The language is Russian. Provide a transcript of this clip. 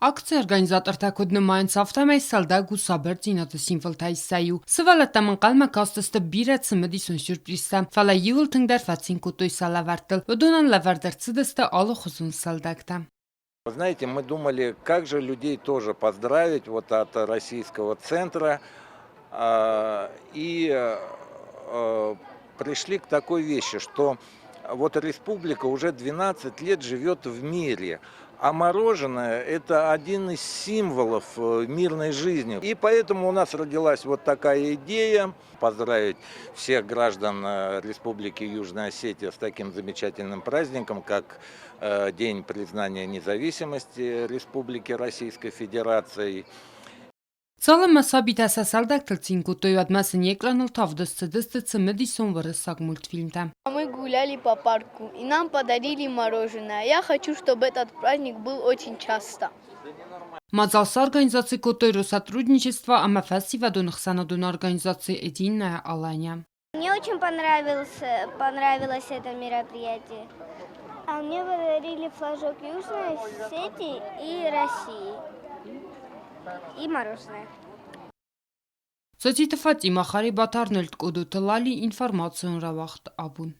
Акция организаторთა կոդնմային ծավթամայ սալդա գուսաբեր ծինատը սիմվլթայ սայու։ Սվալը տամնկալ մակաստստը բիրած սմդիսուն սյուրպրիսա։ Ֆալա յուլ թնդարфацին կուտույ սալավարտել։ Ոդոնան лавардерцидыста алу хузун салдакта. Вы знаете, мы думали, как же людей тоже поздравить вот от российского центра, пришли к такой вещи, что вот республика уже 12 лет живет в мире, а мороженое – это один из символов мирной жизни. И поэтому у нас родилась вот такая идея поздравить всех граждан Республики Южная Осетия с таким замечательным праздником, как День признания независимости Республики Российской Федерации. Цалը մասաբիտասա սալդակտլցին կուտոյու адмասն екранул тавдысты цымыдисон вырысак мультфильмта. Мы гуляли по парку, и нам подарили мороженое. Я хочу, чтобы этот праздник был очень часто. Мазалса организации кутой сотрудничества АМФС и Вадонахсанадун организации Единая Алания. Мне очень понравилось это мероприятие. А мне подарили флажок Южной Осетии и России. И мороженое. Социтфати махари батарнельт куду талали информацию равахт абун.